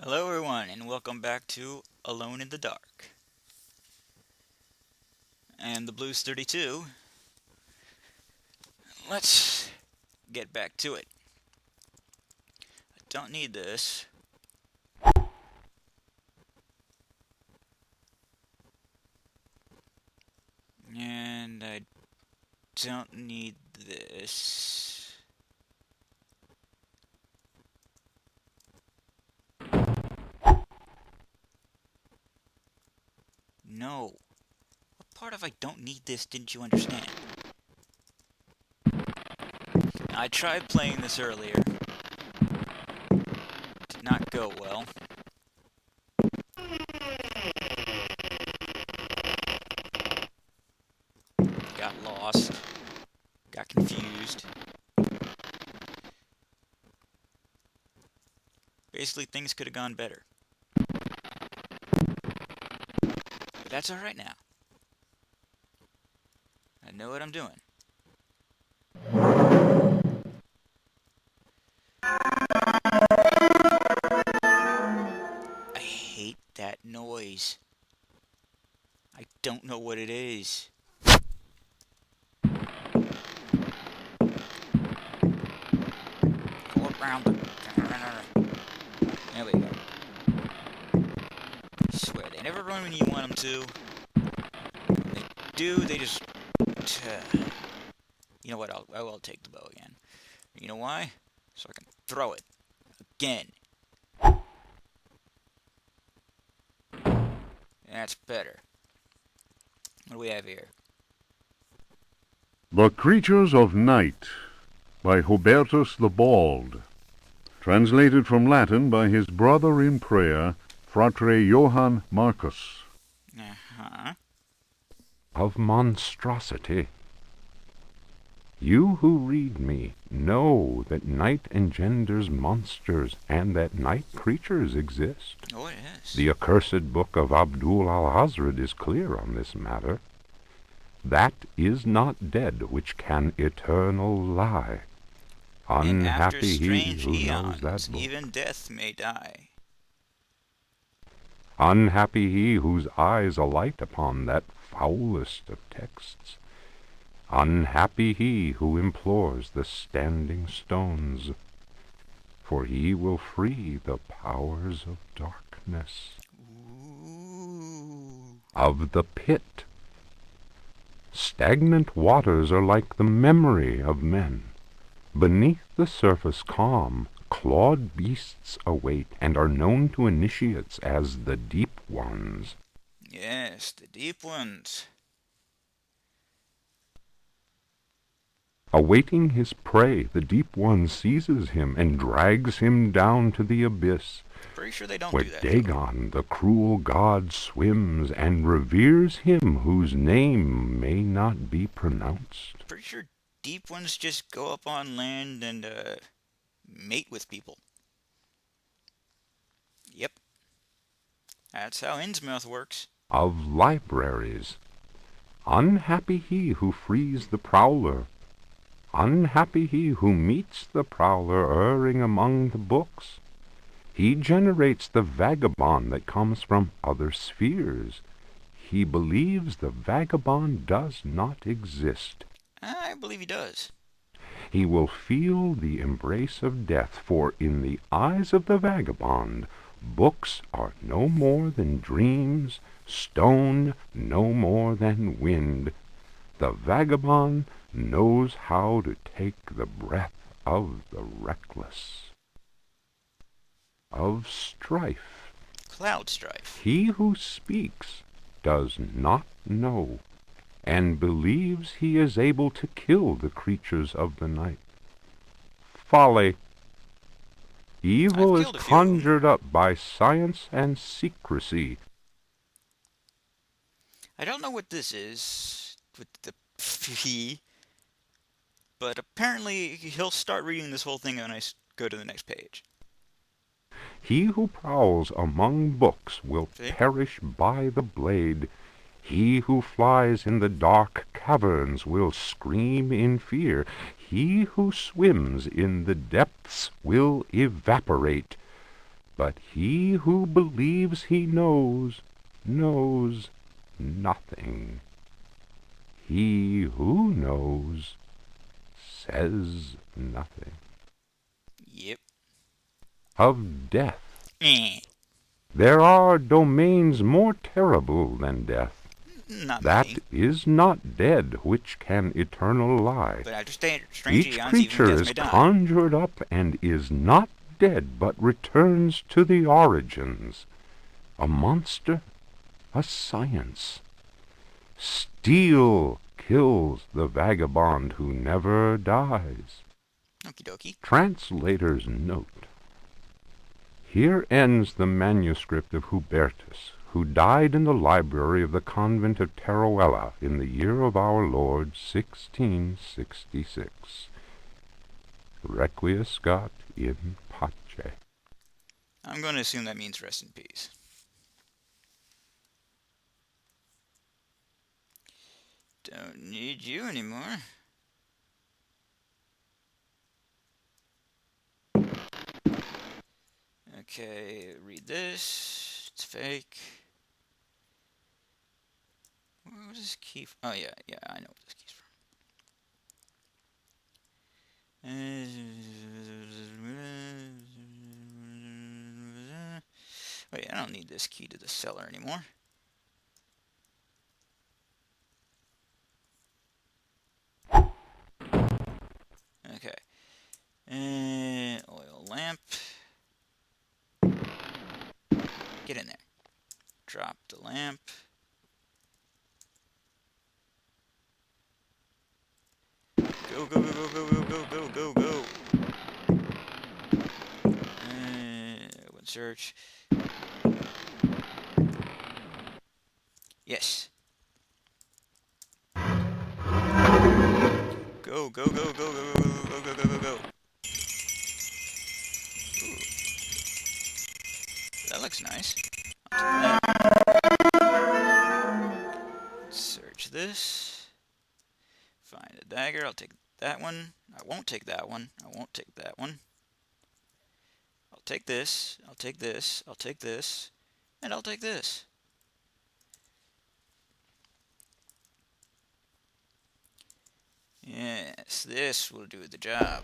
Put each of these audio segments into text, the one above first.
Hello everyone and welcome back to Alone in the Dark. And the Blues 32. Let's get back to it. I don't need this. And I don't need this. No. What part of I don't need this didn't you understand? I tried playing this earlier. Did not go well. Got lost. Got confused. Basically, things could have gone better. But that's alright now. I know what I'm doing. I hate that noise. I don't know what it is. Go around the... There we go. I swear, they never run when you want them to. When they do, they just... You know what, I will take the bow again. You know why? So I can throw it. Again. That's better. What do we have here? The Creatures of Night by Hubertus the Bald, translated from Latin by his brother in prayer, Fratre Johann Marcus. Uh-huh. Of monstrosity. You who read me know that night engenders monsters, and that night creatures exist. Oh, yes. The accursed book of Abdul al-Hazred is clear on this matter. That is not dead which can eternal lie. And after Unhappy he strange who knows eons, that book. even death may die. Unhappy he whose eyes alight upon that foulest of texts. Unhappy he who implores the standing stones, for he will free the powers of darkness. Ooh. Of the pit. Stagnant waters are like the memory of men. Beneath the surface calm, clawed beasts await, and are known to initiates as the deep ones. Yes, the deep ones. Awaiting his prey, the deep one seizes him and drags him down to the abyss, Pretty sure they don't where do that. Dagon, the cruel god, swims and reveres him whose name may not be pronounced. Pretty sure deep ones just go up on land and mate with people. Yep. That's how Innsmouth works. Of libraries. Unhappy he who frees the prowler. Unhappy he who meets the prowler erring among the books. He generates the vagabond that comes from other spheres. He believes the vagabond does not exist. I believe he does. He will feel the embrace of death, for in the eyes of the vagabond, books are no more than dreams, stone no more than wind. The vagabond knows how to take the breath of the reckless. Of strife. Cloud strife. He who speaks does not know, and believes he is able to kill the creatures of the night. Folly. Evil I've is killed a few of 'em. conjured up by science and secrecy. I don't know what this is with the he, but apparently he'll start reading this whole thing when I go to the next page. He who prowls among books will See? perish by the blade. He who flies in the dark caverns will scream in fear. He who swims in the depths will evaporate. but he who believes he knows nothing. He who knows says nothing. Yep. Of death. Eh. There are domains more terrible than death. Not That many. is not dead which can eternal lie. But after strange Each eons, even creature death is may die. conjured up and is not dead, but returns to the origins. A monster, a science. Steel kills the vagabond who never dies. Okie dokie. Translator's note. Here ends the manuscript of Hubertus, who died in the library of the convent of Teruel in the year of our Lord 1666. Requiescat in pace. I'm going to assume that means rest in peace. Don't need you anymore. Okay, read this. It's fake. What is this key from? Oh, yeah, I know what this key's from. Wait, I don't need this key to the cellar anymore. Okay. Oil lamp. Get in there. Drop the lamp. Go, go, go, go, go, go, go, go, go, go. Open search. Yes. Go, go, go, go, go, go, go, go, go, go, go. Ooh. That looks nice. I'll take that. Search this. Find a dagger. I'll take that one. I won't take that one. I won't take that one. I'll take this. I'll take this. I'll take this. And I'll take this. Yes, this will do the job.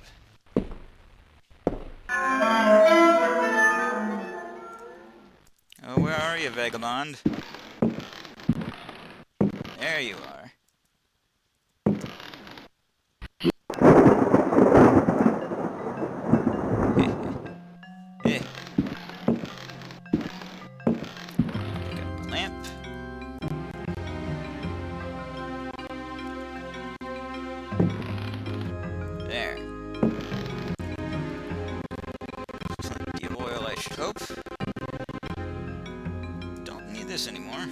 Oh, where are you, vagabond? There you are. Eh. Pick up the lamp. There. Plenty of oil, I should hope. Don't need this anymore.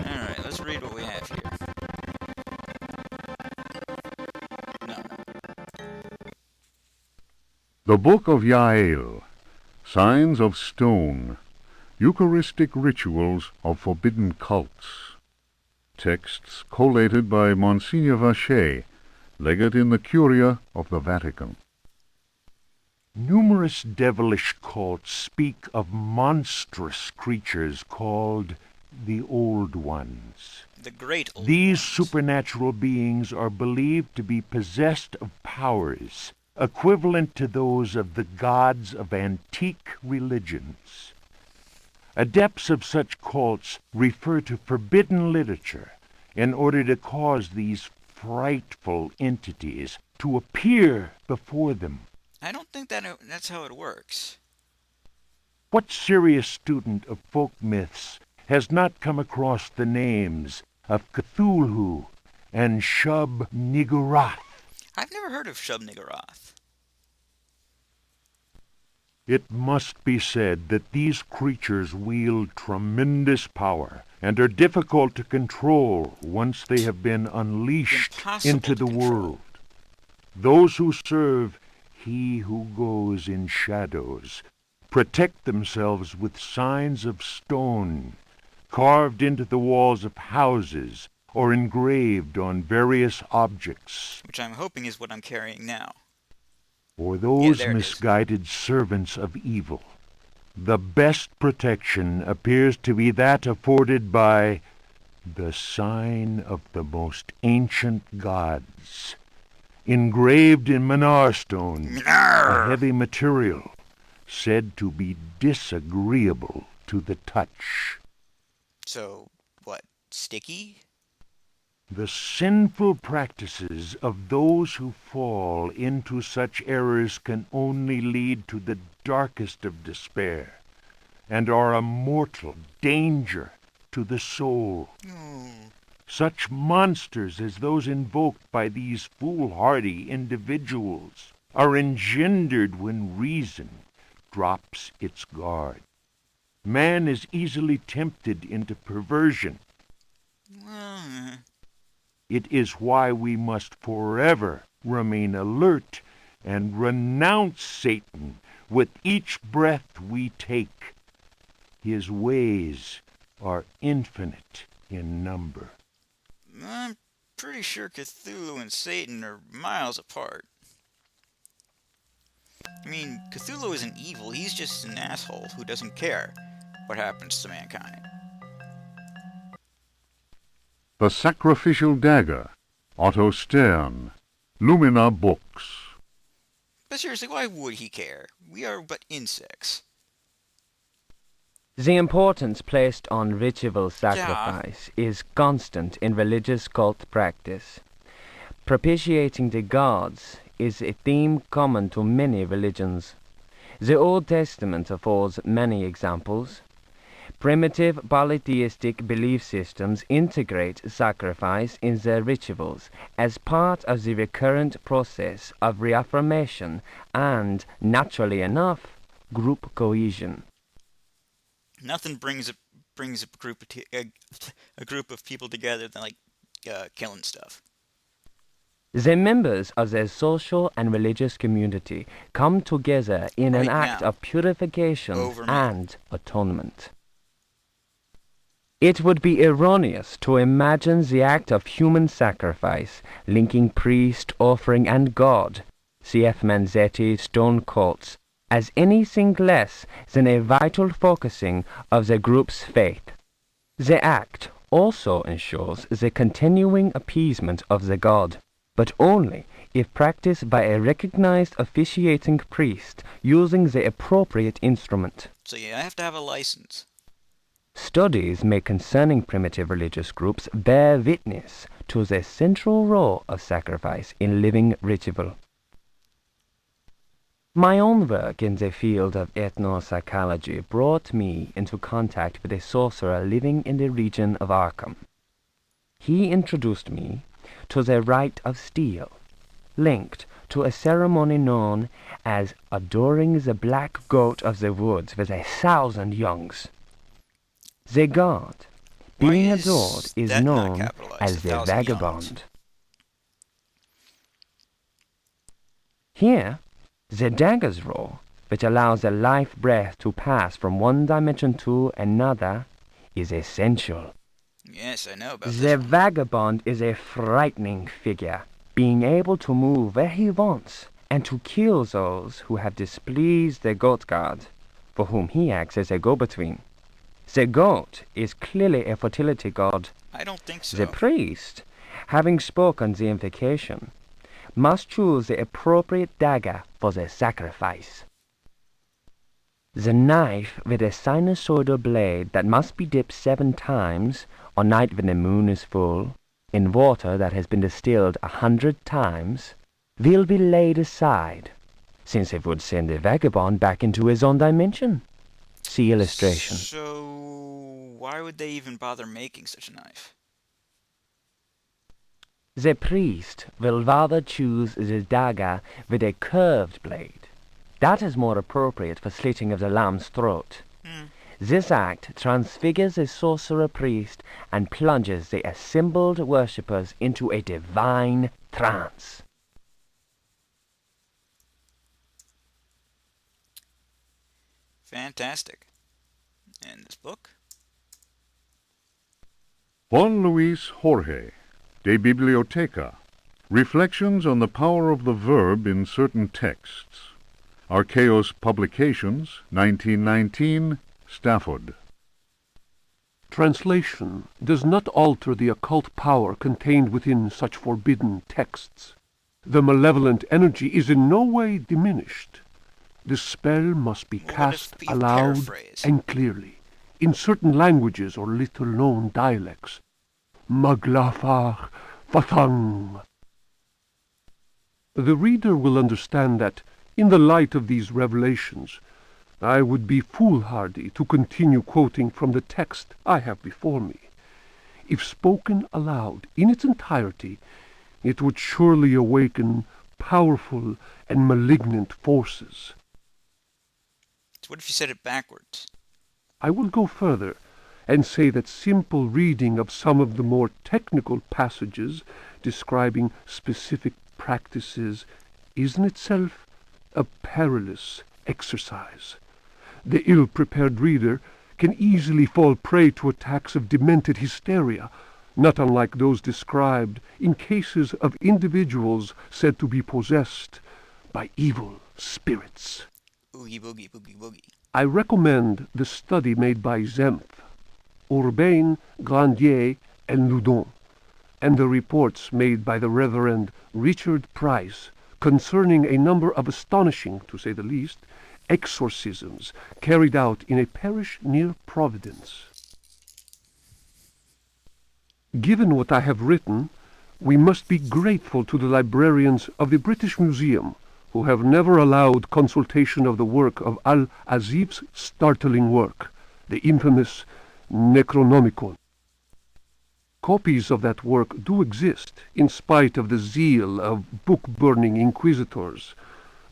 Alright, let's read what we have here. No. The Book of Yael, Signs of Stone, Eucharistic Rituals of Forbidden Cults. Texts collated by Monsignor Vacher, legate in the Curia of the Vatican. Numerous devilish cults speak of monstrous creatures called the Old Ones. The Great Old These Ones. supernatural beings are believed to be possessed of powers equivalent to those of the gods of antique religions. Adepts of such cults refer to forbidden literature in order to cause these frightful entities to appear before them. I don't think that's how it works. What serious student of folk myths has not come across the names of Cthulhu and Shub-Niggurath? I've never heard of Shub-Niggurath. It must be said that these creatures wield tremendous power and are difficult to control once they have been unleashed Impossible into to the control. world. Those who serve He who goes in shadows protect themselves with signs of stone, carved into the walls of houses or engraved on various objects. Which I'm hoping is what I'm carrying now. or Yeah, those there it is. misguided servants of evil. The best protection appears to be that afforded by the sign of the most ancient gods, engraved in Minar stone, a heavy material said to be disagreeable to the touch. So, what, sticky? The sinful practices of those who fall into such errors can only lead to the darkest of despair, and are a mortal danger to the soul. Such monsters as those invoked by these foolhardy individuals are engendered when reason drops its guard. Man is easily tempted into perversion. Well, It is why we must forever remain alert and renounce Satan with each breath we take. His ways are infinite in number. I'm pretty sure Cthulhu and Satan are miles apart. I mean, Cthulhu isn't evil, he's just an asshole who doesn't care what happens to mankind. The Sacrificial Dagger, Otto Stern, Lumina Books. But seriously, why would he care? We are but insects. The importance placed on ritual sacrifice is constant in religious cult practice. Propitiating the gods is a theme common to many religions. The Old Testament affords many examples. Primitive polytheistic belief systems integrate sacrifice in their rituals as part of the recurrent process of reaffirmation and, naturally enough, group cohesion. Nothing brings a group of people together than killing stuff. The members of their social and religious community come together in an Right act now. of purification Over me. and atonement. It would be erroneous to imagine the act of human sacrifice linking priest, offering, and God, cf. Manzetti stone cults, as anything less than a vital focusing of the group's faith. The act also ensures the continuing appeasement of the god, but only if practiced by a recognized officiating priest using the appropriate instrument. So you have to have a license. Studies made concerning primitive religious groups bear witness to the central role of sacrifice in living ritual. My own work in the field of ethnopsychology brought me into contact with a sorcerer living in the region of Arkham. He introduced me to the rite of steel, linked to a ceremony known as adoring the black goat of the woods with 1,000 youngs. The god being Why is adored is that not known capitalized, as the 1,000 youngs? vagabond. Here, the dagger's role, which allows a life breath to pass from one dimension to another, is essential. Yes, I know about The this one. vagabond is a frightening figure, being able to move where he wants and to kill those who have displeased the goat god, for whom he acts as a go-between. The goat is clearly a fertility god. I don't think so. The priest, having spoken the invocation, must choose the appropriate dagger for the sacrifice. The knife with a sinusoidal blade that must be dipped 7 times, on night when the moon is full, in water that has been distilled 100 times, will be laid aside, since it would send the vagabond back into his own dimension. See illustration. So, why would they even bother making such a knife? The priest will rather choose the dagger with a curved blade. That is more appropriate for slitting of the lamb's throat. This act transfigures the sorcerer priest and plunges the assembled worshippers into a divine trance. Fantastic. And this book? Juan Luis Jorge, de Biblioteca, Reflections on the Power of the Verb in Certain Texts. Archaeos Publications, 1919, Stafford. Translation does not alter the occult power contained within such forbidden texts. The malevolent energy is in no way diminished. The spell must be cast aloud and clearly, in certain languages or little-known dialects. Maglafar Fathang. The reader will understand that, in the light of these revelations, I would be foolhardy to continue quoting from the text I have before me. If spoken aloud in its entirety, it would surely awaken powerful and malignant forces. So what if you said it backwards? I will go further and say that simple reading of some of the more technical passages describing specific practices is in itself a perilous exercise. The ill-prepared reader can easily fall prey to attacks of demented hysteria, not unlike those described in cases of individuals said to be possessed by evil spirits. Oogie boogie boogie boogie. I recommend the study made by Zempf, Urbain, Grandier, and Loudon, and the reports made by the Reverend Richard Price concerning a number of astonishing, to say the least, exorcisms carried out in a parish near Providence. Given what I have written, we must be grateful to the librarians of the British Museum, who have never allowed consultation of the work of Al-Azif's startling work, the infamous Necronomicon. Copies of that work do exist, in spite of the zeal of book-burning inquisitors.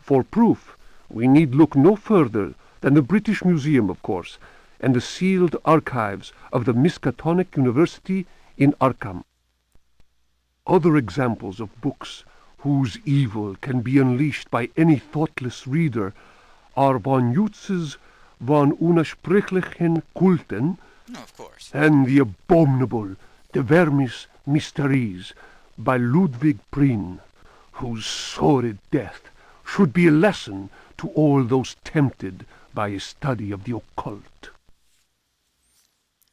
For proof, we need look no further than the British Museum, of course, and the sealed archives of the Miskatonic University in Arkham. Other examples of books whose evil can be unleashed by any thoughtless reader are von Jutz's von Unersprechlichen Kulten No, of course. and the abominable De Vermis Mysteries by Ludwig Prien, whose sordid death should be a lesson to all those tempted by a study of the occult.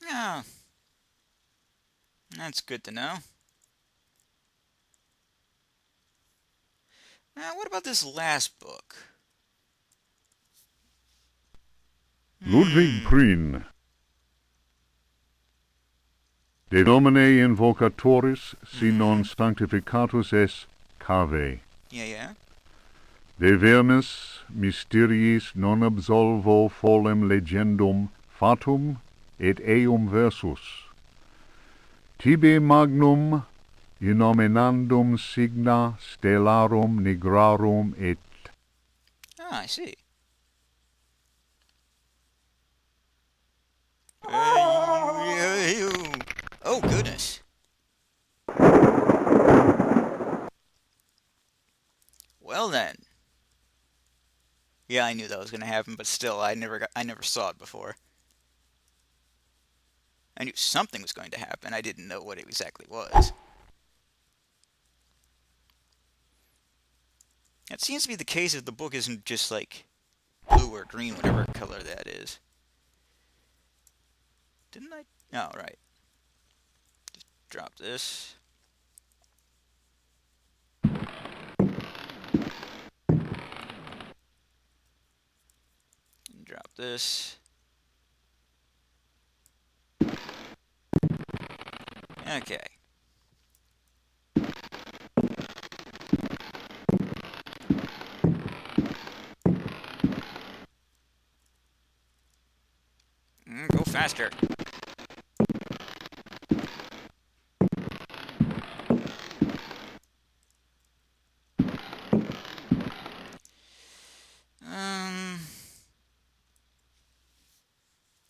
Yeah. That's good to know. Now, what about this last book? Ludwig Prien. De nomine invocatoris si non sanctificatus es cave. Yeah. De vermis mysteriis non absolvo folem legendum fatum et eum versus. Tibi magnum innominandum signa stellarum nigrarum et... Ah, I see. Oh, goodness. Well then. Yeah, I knew that was going to happen, but still, I never saw it before. I knew something was going to happen. I didn't know what it exactly was. It seems to be the case if the book isn't just like blue or green, whatever color that is. Didn't I? Oh, right. Just drop this. And drop this. Okay. Go faster.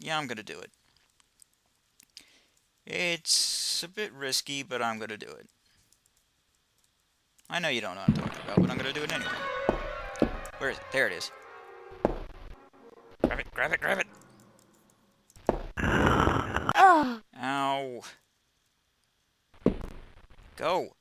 Yeah, I'm gonna do it. It's a bit risky, but I'm gonna do it. I know you don't know what I'm talking about, but I'm gonna do it anyway. Where is it? There it is. Grab it, grab it, grab it! Ow. Go.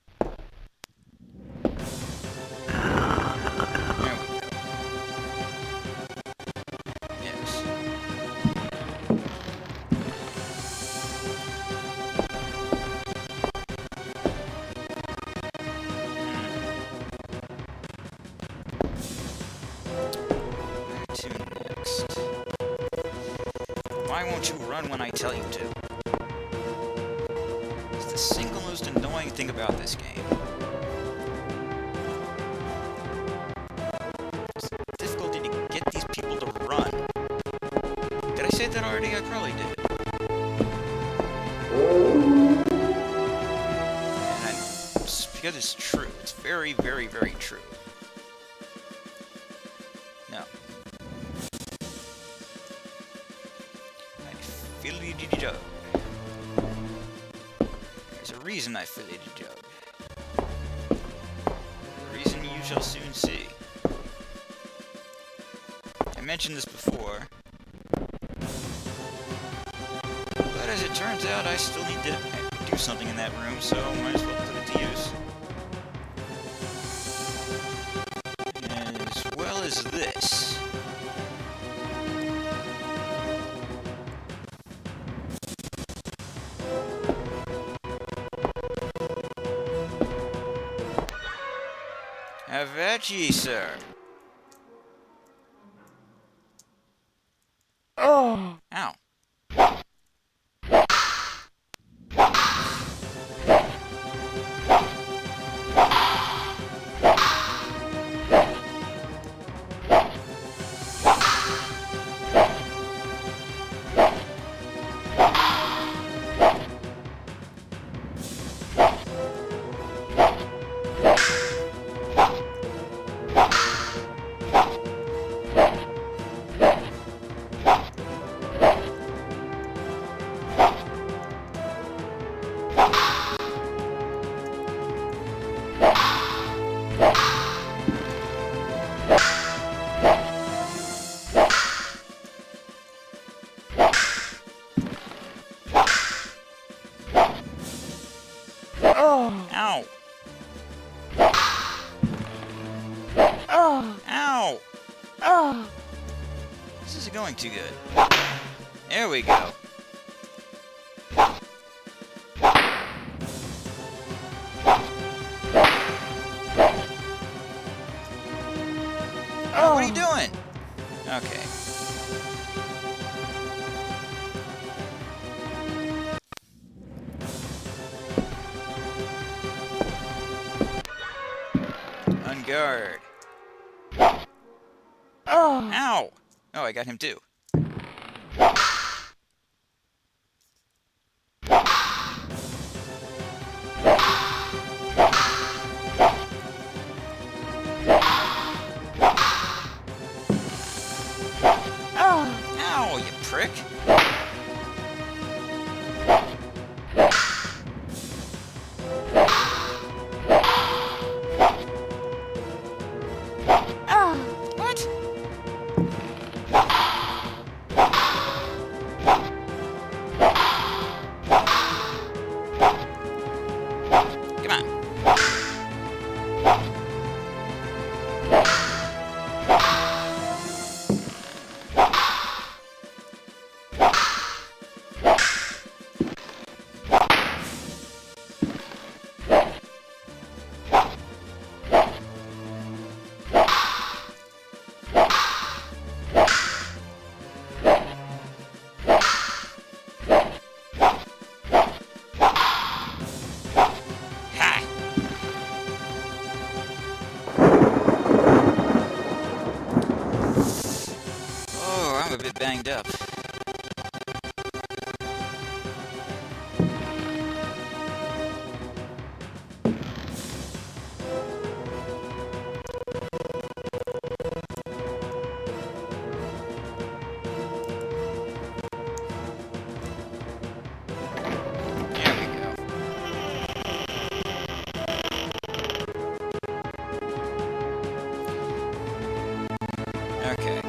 Why won't you run when I tell you to? It's the single most annoying thing about this game. It's the difficulty to get these people to run. Did I say that already? I probably did. Because it's true. It's very, very, very true. No. I fiddly-dee-dee-dug. There's a reason I fiddly-dee-dug. A reason you shall soon see. I mentioned this before. But as it turns out, I still need to do something in that room, so might as well put it to use. As well as this. Have at ye, sir. Oh! Ow. Ow! Ow! This isn't going too good. There we go. Oh, what are you doing? Okay. On guard. Ow! Oh, I got him too. Ow, you prick. What? Come on. Ha! Oh, I'm a bit banged up. There we go. Okay.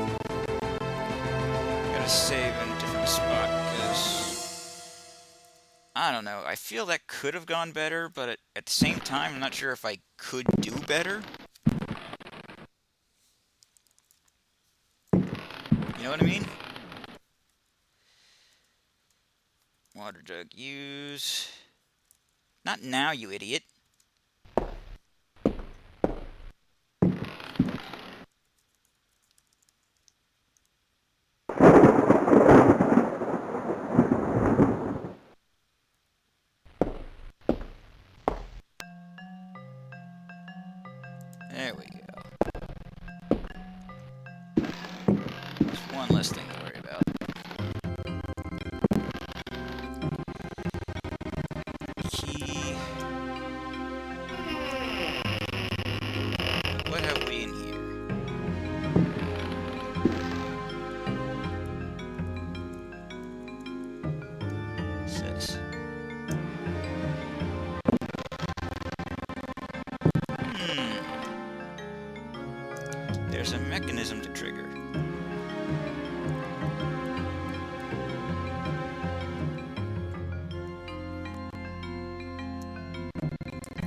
Gotta save in a different spot because I don't know. I feel that could have gone better, but at the same time, I'm not sure if I could do better. You know what I mean? Water jug use. Not now, you idiot. One less thing to worry about. Key. What have we in here? What's this? There's a mechanism to trigger.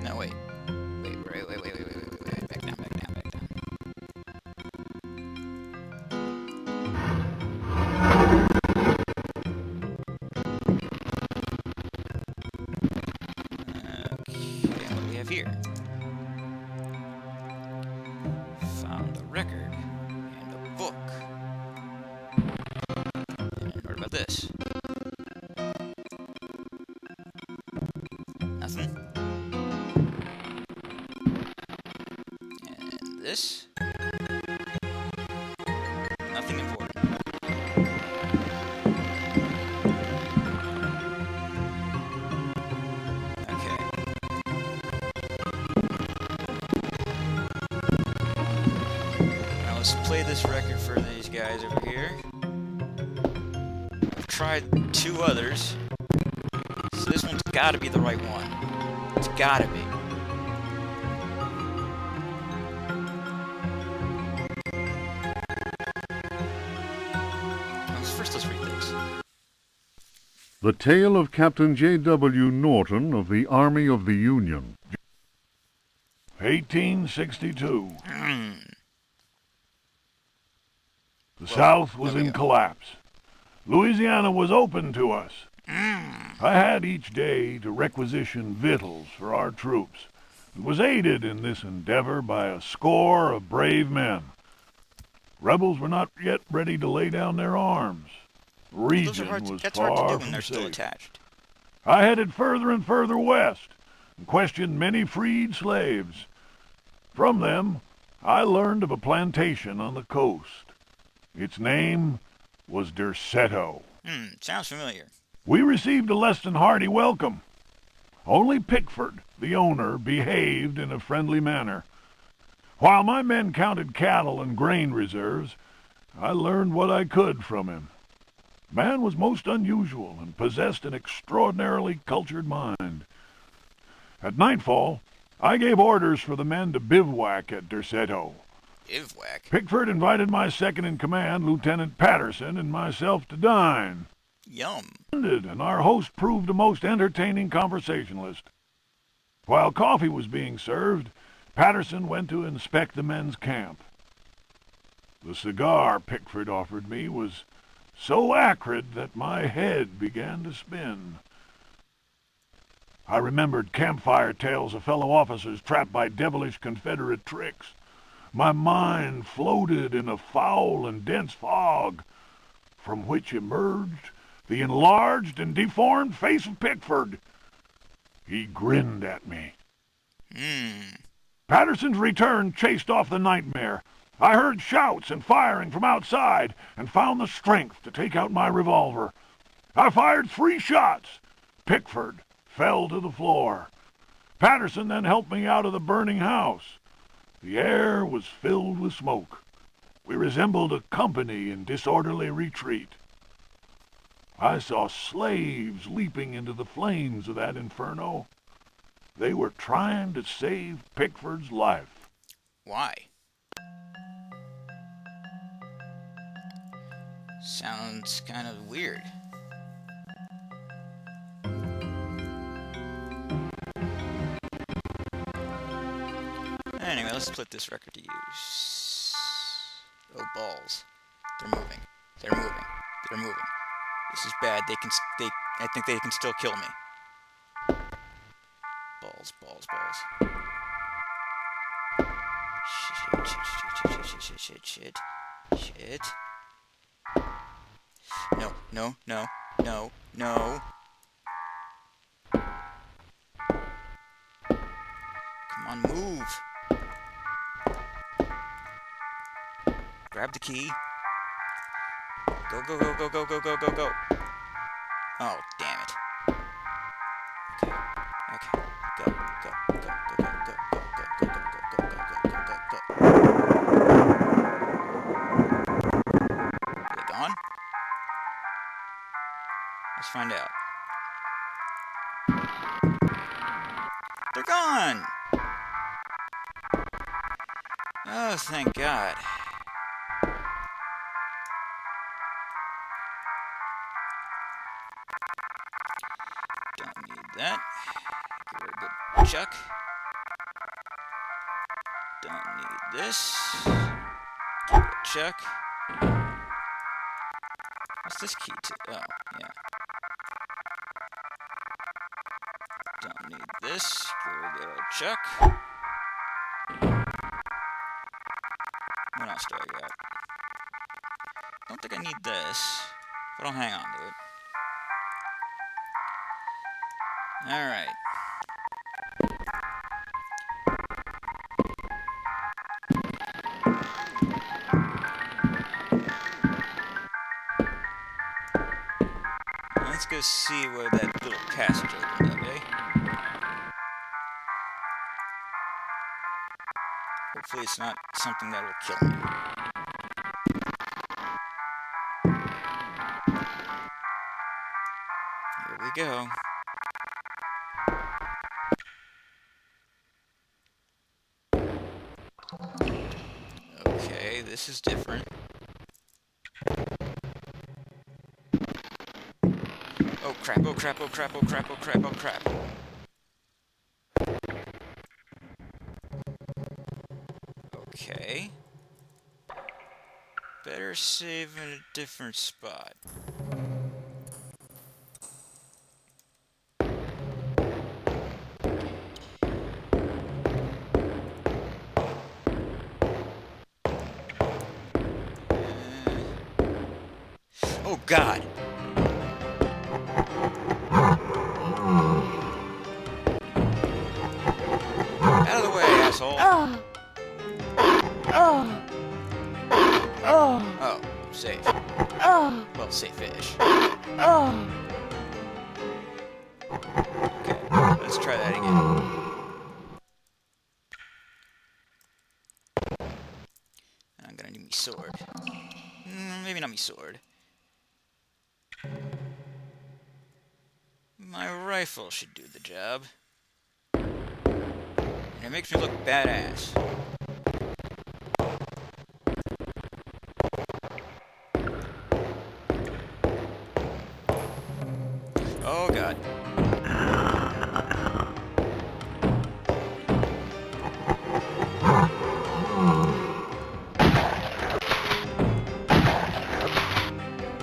No, wait. Wait. Back down. Okay, what do we have here? Found a record and a book. And what about this? Nothing. And this? Nothing important. Okay. Now let's play this record for these guys over here. I've tried two others, so this one's gotta be the right one. It's gotta be. First, let's read this. The Tale of Captain J.W. Norton of the Army of the Union. 1862. The South was in collapse. Louisiana was open to us. I had each day to requisition victuals for our troops, and was aided in this endeavor by a score of brave men. Rebels were not yet ready to lay down their arms. The region was that's far hard to do from when they're still safe. attached. I headed further and further west and questioned many freed slaves. From them, I learned of a plantation on the coast. Its name was Derceto. Sounds familiar. We received a less than hearty welcome. Only Pickford, the owner, behaved in a friendly manner. While my men counted cattle and grain reserves, I learned what I could from him. Man was most unusual and possessed an extraordinarily cultured mind. At nightfall, I gave orders for the men to bivouac at Derceto. Bivouac? Pickford invited my second-in-command, Lieutenant Patterson, and myself to dine. Yum. And our host proved a most entertaining conversationalist. While coffee was being served, Patterson went to inspect the men's camp. The cigar Pickford offered me was so acrid that my head began to spin. I remembered campfire tales of fellow officers trapped by devilish Confederate tricks. My mind floated in a foul and dense fog, from which emerged the enlarged and deformed face of Pickford. He grinned at me. Patterson's return chased off the nightmare. I heard shouts and firing from outside and found the strength to take out my revolver. I fired 3 shots. Pickford fell to the floor. Patterson then helped me out of the burning house. The air was filled with smoke. We resembled a company in disorderly retreat. I saw slaves leaping into the flames of that inferno. They were trying to save Pickford's life. Why? Sounds kind of weird. Anyway, let's split this record to use. Oh, balls. They're moving. They're moving. They're moving. This is bad. I think they can still kill me. Balls. Shit. No. Come on, move. Grab the key. Go, go, go, go, go, go, go, go, go. Oh, damn it. Okay. Okay. Go, go, go, go, go, go, go, go, go, go, go, go, go, go, go, go. Are they gone? Let's find out. They're gone! Oh, thank God. Don't need that. Get rid of the chuck. Don't need this. Get rid of chuck. What's this key to? Oh, yeah. Don't need this. Get rid of the old chuck. What else do I got? Don't think I need this, but I'll hang on to it. Alright. Let's go see where that little passage opened up, eh? Hopefully it's not something that will kill me. Here we go. Okay, this is different. Oh crap, oh crap, oh crap, oh crap, oh crap, oh crap. Okay. Better save in a different spot. Oh God! Out of the way, asshole! Oh, safe. Well, safe-ish. Okay, let's try that again. And I'm gonna need me sword. Maybe not me sword. My rifle should do the job. And it makes me look badass. Oh God.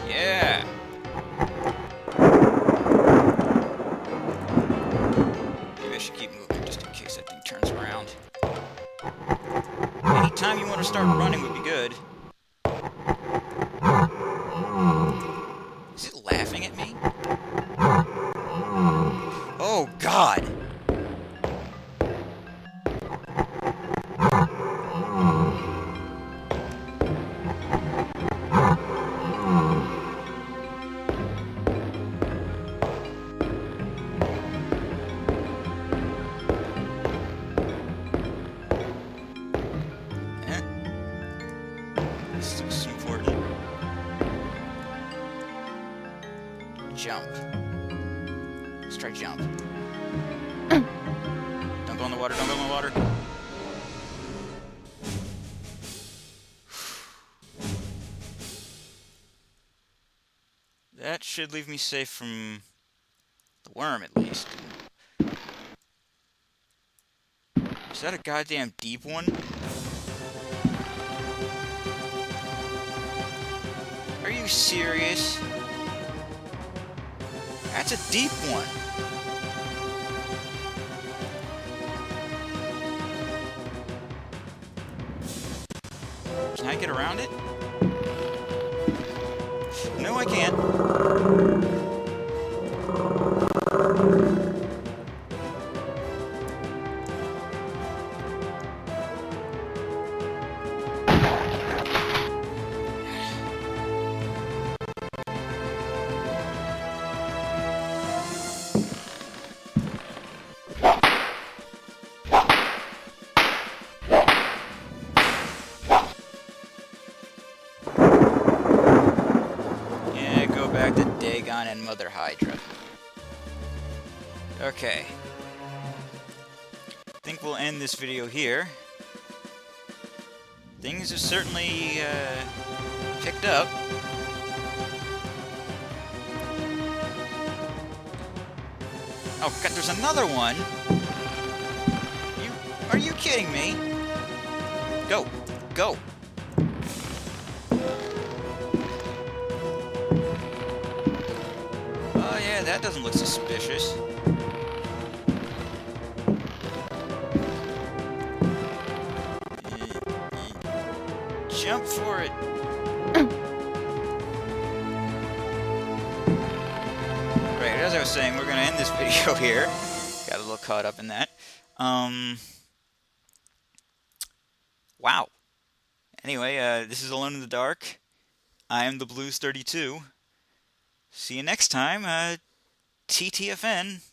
Yeah. Maybe I should keep moving just in case that thing turns around. Anytime you want to start running would be good. Is it laughing at me? Oh God! This looks important. Jump. Let's try jump. Don't go in the water, don't go in the water. That should leave me safe from the worm, at least. Is that a goddamn deep one? Are you serious? That's a deep one. Can I get around it? No, I can't. back to Dagon and Mother Hydra. Okay. I think we'll end this video here. Things have certainly picked up. Oh god, there's another one! Are you kidding me? Go! Go! Oh yeah, that doesn't look suspicious. Jump for it! Right, as I was saying, we're gonna end this video here. Got a little caught up in that. Wow. Anyway, this is Alone in the Dark. I am the Blues 32. See you next time. TTFN.